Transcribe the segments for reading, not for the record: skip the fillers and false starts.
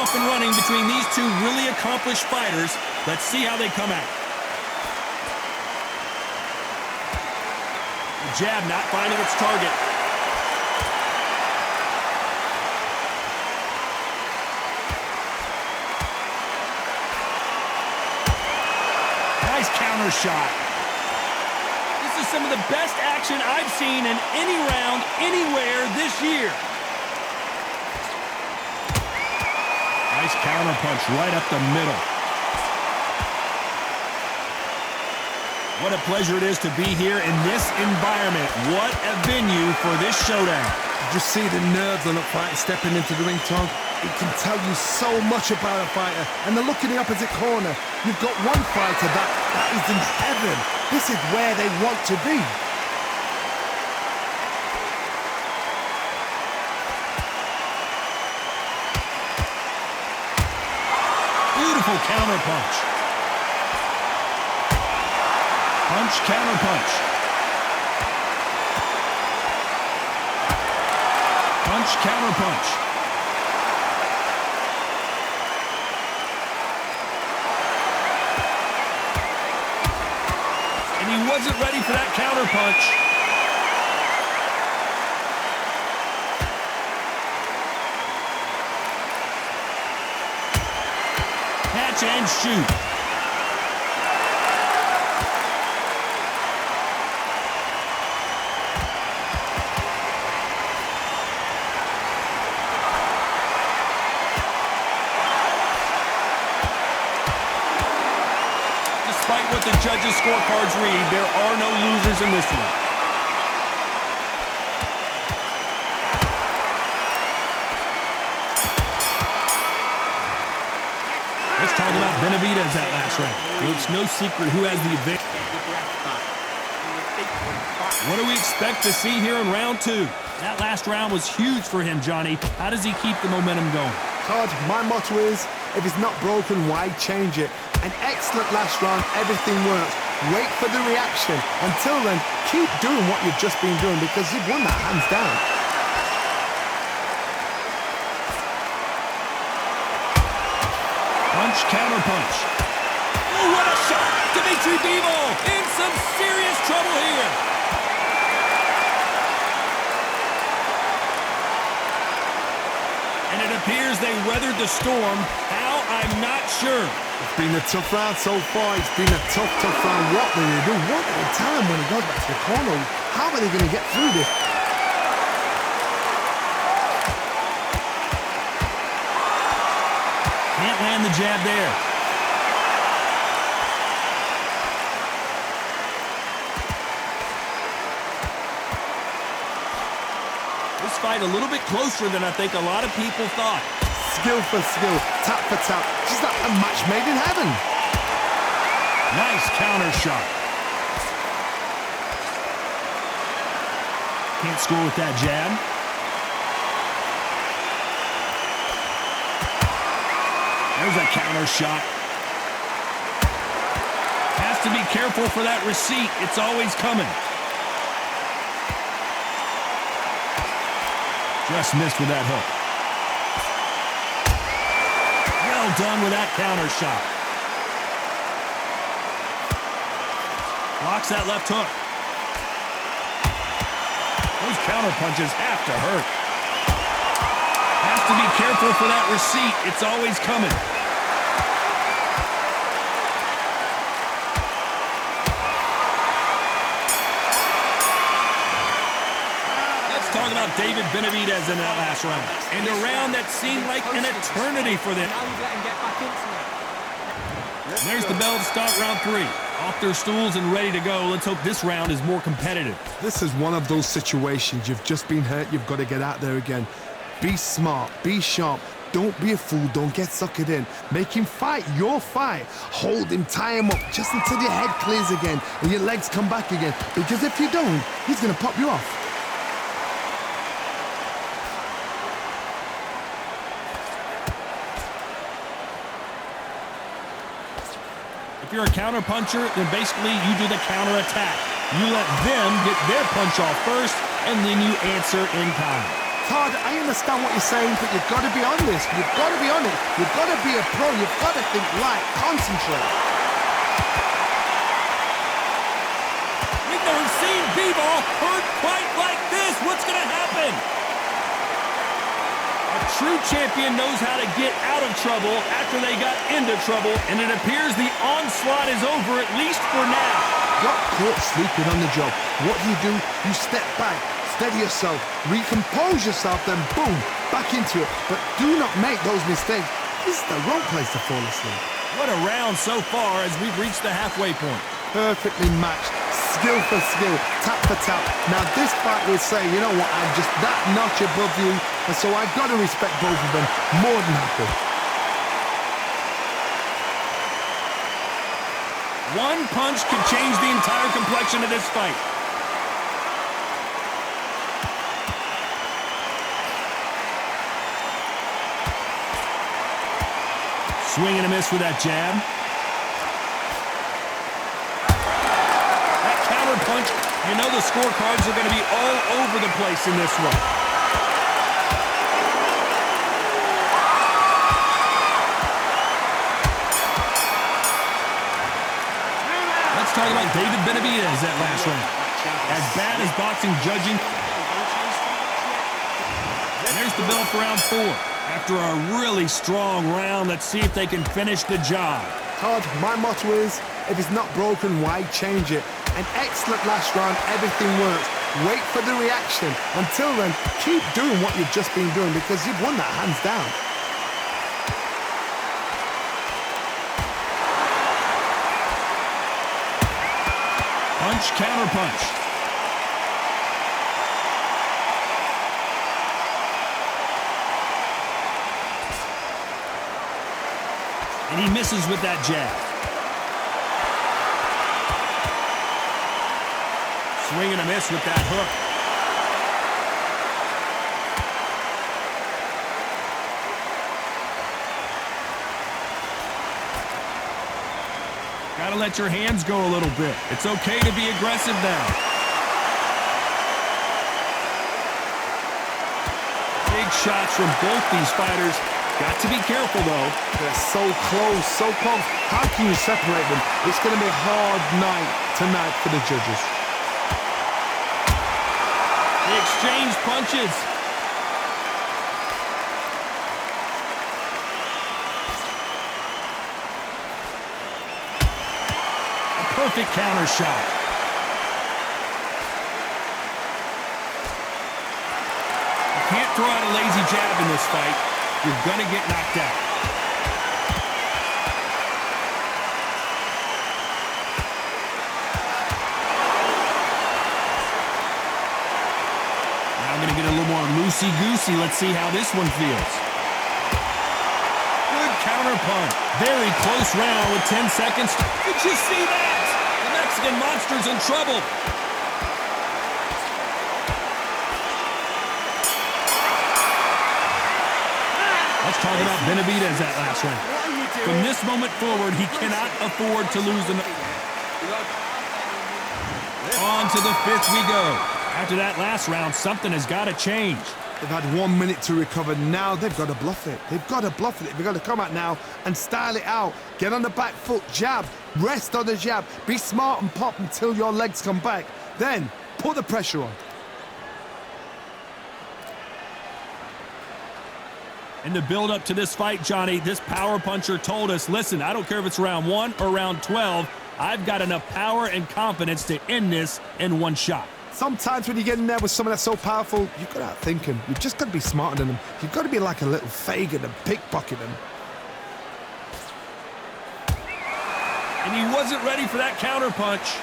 off and running between these two really accomplished fighters. Let's see how they come out. The jab not finding its target. Nice counter shot. This is some of the best action I've seen in any round, anywhere this year. Nice counter punch right up the middle. What a pleasure it is to be here in this environment. What a venue for this showdown. Just see the nerves on a fighter stepping into the ring, Tom. It can tell you so much about a fighter. And the look in the opposite corner. You've got one fighter that is in heaven. This is where they want to be. Beautiful counter punch. Punch, counter punch. Punch, counter punch. And he wasn't ready for that counter punch. Catch and shoot. Despite what the judges' scorecards read, there are no losers in this one. Let's talk about Benavidez that last round. Well, it's no secret who has the advantage. What do we expect to see here in round two? That last round was huge for him, Johnny. How does he keep the momentum going? Todd, my motto is, if it's not broken, why change it? An excellent last round, everything works. Wait for the reaction. Until then, keep doing what you've just been doing because you've won that hands down. Punch, counter punch. Oh, what a shot! Dmitry Bivol in some serious trouble here. And it appears they weathered the storm. How? I'm not sure. It's been a tough round so far. It's been a tough round. What will they do? What will they tell him when he goes back to the corner? How are they going to get through this? Can't land the jab there. This fight a little bit closer than I think a lot of people thought. Skill for skill, tap for tap. Just like a match made in heaven. Nice counter shot. Can't score with that jab. There's a counter shot. Has to be careful for that receipt. It's always coming. Just missed with that hook. Well done with that counter shot. Blocks that left hook. Those counter punches have to hurt. Has to be careful for that receipt. It's always coming. Let's talk about David Benavidez in that last round. And a round that seemed like an eternity for them. There's the bell to start round three. Off their stools and ready to go. Let's hope this round is more competitive. This is one of those situations. You've just been hurt. You've got to get out there again. Be smart. Be sharp. Don't be a fool. Don't get suckered in. Make him fight your fight. Hold him. Tie him up just until your head clears again and your legs come back again. Because if you don't, he's going to pop you off. If you're a counter puncher, then basically you do the counter attack. You let them get their punch off first, and then you answer in kind. Todd, I understand what you're saying, but you've got to be honest. You've got to be on it. You've got to be a pro. You've got to think light. Concentrate. We've never seen Bivol hurt quite like this. What's going to happen? A true champion knows how to get out of trouble after they got into trouble, and it appears the onslaught is over, at least for now. Got caught sleeping on the job. What do? You step back, steady yourself, recompose yourself, then boom, back into it. But do not make those mistakes. This is the wrong place to fall asleep. What a round so far as we've reached the halfway point. Perfectly matched, skill for skill, tap for tap. Now this fight will say, you know what, I'm just that notch above you, and so I've got to respect both of them more than happy. One punch could change the entire complexion of this fight. Swing and a miss with that jab. That counter punch, you know the scorecards are going to be all over the place in this one. Let's talk about David Benavidez that last round. As bad as boxing judging. There's the bell for round 4. After a really strong round, let's see if they can finish the job. Todd, my motto is, if it's not broken, why change it? An excellent last round, everything works. Wait for the reaction. Until then, keep doing what you've just been doing because you've won that hands down. Punch, counter punch. And he misses with that jab. Swing and a miss with that hook. Gotta let your hands go a little bit. It's okay to be aggressive now. Big shots from both these fighters. Got to be careful, though. They're so close, so close. How can you separate them? It's going to be a hard night tonight for the judges. They exchange punches. A perfect counter shot. You can't throw out a lazy jab in this fight. You're going to get knocked out. Now I'm going to get a little more loosey-goosey. Let's see how this one feels. Good counter punch. Very close round with 10 seconds. Did you see that? The Mexican monster's in trouble. Let's talk about Benavidez that last round. From this moment forward, he cannot afford to lose another. On to the 5th we go. After that last round, something has got to change. They've had 1 minute to recover. Now they've got to bluff it. They've got to bluff it. They've got to come out now and style it out. Get on the back foot, jab, rest on the jab. Be smart and pop until your legs come back. Then put the pressure on. In the build-up to this fight, Johnny, this power puncher told us, listen, I don't care if it's round 1 or round 12, I've got enough power and confidence to end this in one shot. Sometimes when you get in there with someone that's so powerful, you've got to outthink him. You've just got to be smarter than him. You've got to be like a little Fagin and pickpocket him. And he wasn't ready for that counter punch.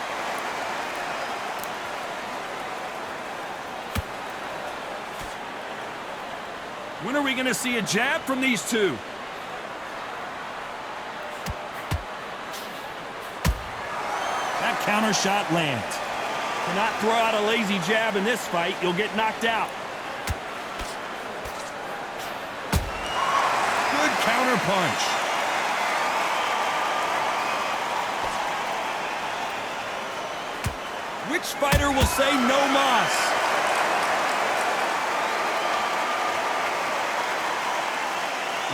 When are we going to see a jab from these two? That counter shot lands. Cannot throw out a lazy jab in this fight. You'll get knocked out. Good counter punch. Which fighter will say no mas?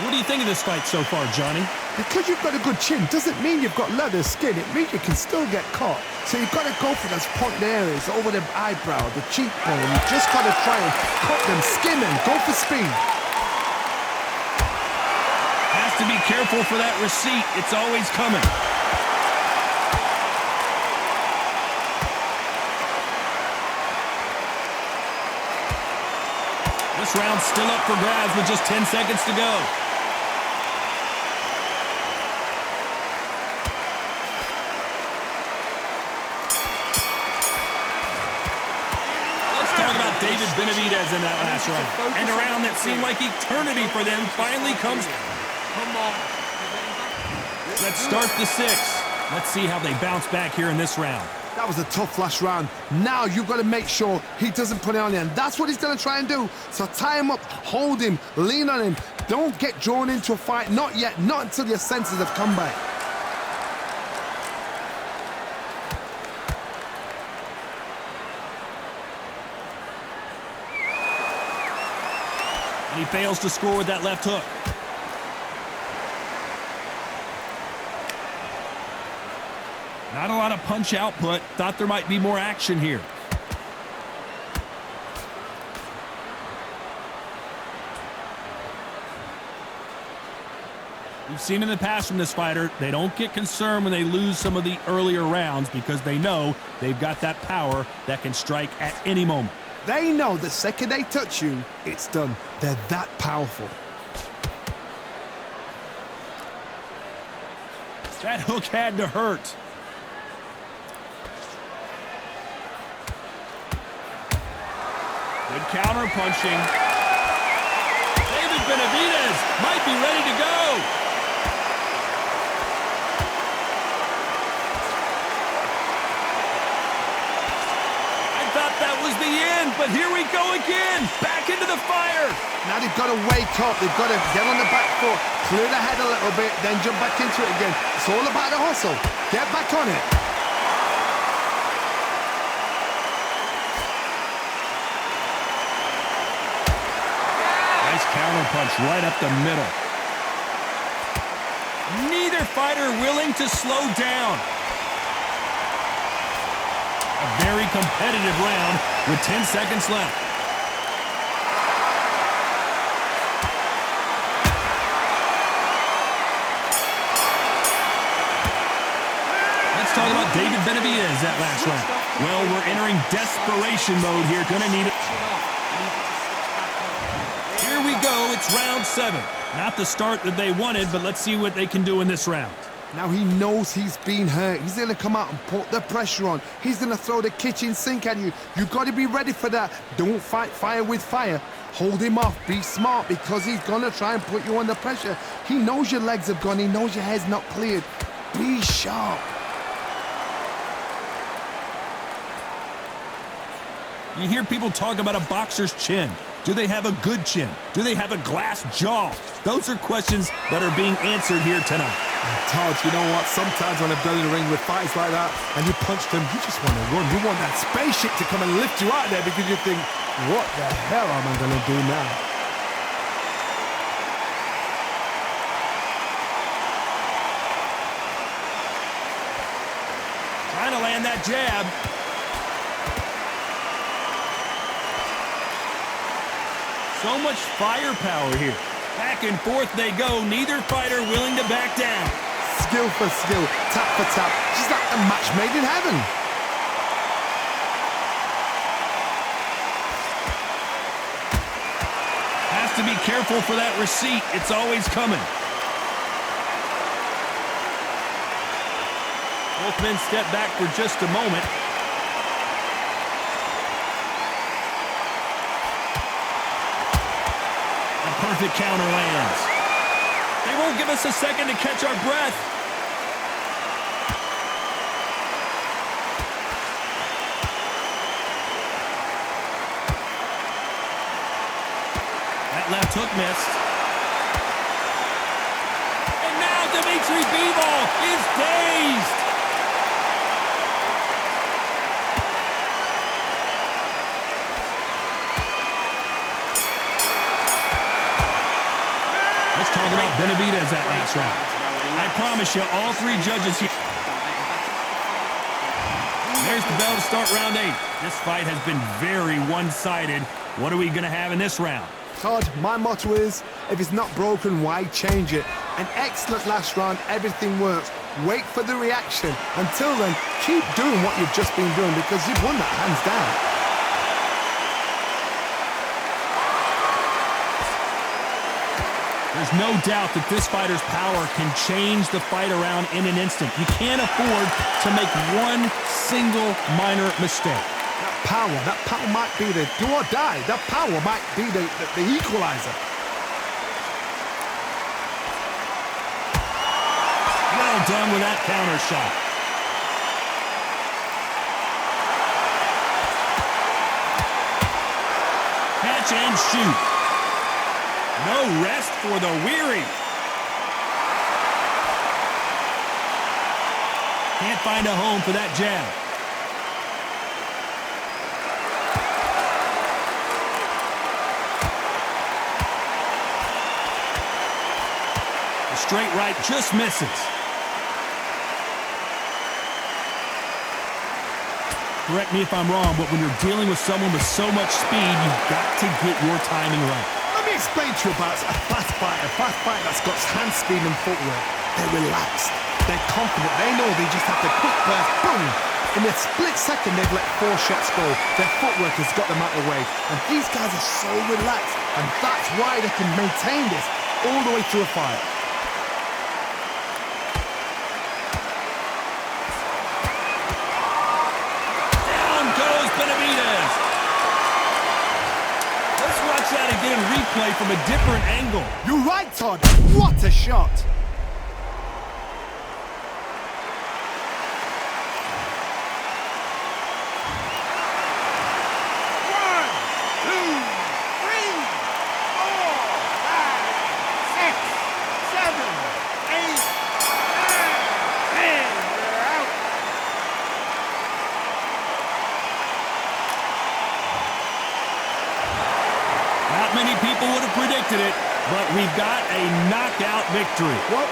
What do you think of this fight so far, Johnny? Because you've got a good chin doesn't mean you've got leather skin. It means you can still get caught. So you've got to go for those point areas over the eyebrow, the cheekbone. You just got to try and cut them, skin them, go for speed. Has to be careful for that receipt. It's always coming. This round's still up for grabs with just 10 seconds to go. David Benavidez in that last round. And a round that seemed like eternity for them finally comes. Come on. Let's start the 6th. Let's see how they bounce back here in this round. That was a tough last round. Now you've got to make sure he doesn't put it on you. And that's what he's going to try and do. So tie him up, hold him, lean on him. Don't get drawn into a fight. Not yet. Not until your senses have come back. And he fails to score with that left hook. Not a lot of punch output. Thought there might be more action here. We've seen in the past from this fighter, they don't get concerned when they lose some of the earlier rounds because they know they've got that power that can strike at any moment. They know the second they touch you, it's done. They're that powerful. That hook had to hurt. Good counter punching. David Benavidez might be ready to go. I thought that was the end, but here we go again. Back into the fire. Now they've got to wake up. They've got to get on the back foot, clear the head a little bit, then jump back into it again. It's all about the hustle. Get back on it. Nice counter punch right up the middle. Neither fighter willing to slow down. A very competitive round with 10 seconds left. Let's talk about David Benavidez that last round. Well, we're entering desperation mode here. Gonna need it. Here we go. It's round 7. Not the start that they wanted, but let's see what they can do in this round. Now he knows he's been hurt. He's going to come out and put the pressure on. He's going to throw the kitchen sink at you. You've got to be ready for that. Don't fight fire with fire. Hold him off. Be smart because he's going to try and put you under pressure. He knows your legs have gone. He knows your head's not cleared. Be sharp. You hear people talk about a boxer's chin. Do they have a good chin? Do they have a glass jaw? Those are questions that are being answered here tonight. Todd, you know what? Sometimes when I've done in the ring with fights like that and you punch them, you just want to run. You want that spaceship to come and lift you out there because you think, what the hell am I going to do now? Trying to land that jab. So much firepower here. Back and forth they go. Neither fighter willing to back down. Skill for skill, tap for tap. Just like a match made in heaven. Has to be careful for that receipt. It's always coming. Both men step back for just a moment. Perfect counter lands. They won't give us a second to catch our breath. That left hook missed. And now Dmitry Bivol is dazed. Let's talk Benavidez that last round. I promise you, all three judges here. There's the bell to start round 8. This fight has been very one-sided. What are we going to have in this round? Todd, my motto is, if it's not broken, why change it? An excellent last round, everything works. Wait for the reaction. Until then, keep doing what you've just been doing because you've won that hands down. There's no doubt that this fighter's power can change the fight around in an instant. You can't afford to make one single minor mistake. That power might be the do or die. That power might be the equalizer. Well done with that counter shot. Catch and shoot. No rest for the weary. Can't find a home for that jab. The straight right just misses. Correct me if I'm wrong, but when you're dealing with someone with so much speed, you've got to get your timing right. Let me explain to you about a fast fighter that's got hand speed and footwork. They're relaxed. They're confident. They know they just have to quick burst, boom. In a split second, they've let 4 shots go. Their footwork has got them out of the way. And these guys are so relaxed. And that's why they can maintain this all the way through a fight. Benavidez. Let's watch that again in replay from a different angle. You're right, Todd. What a shot. Not many people would have predicted it, but we've got a knockout victory. Well,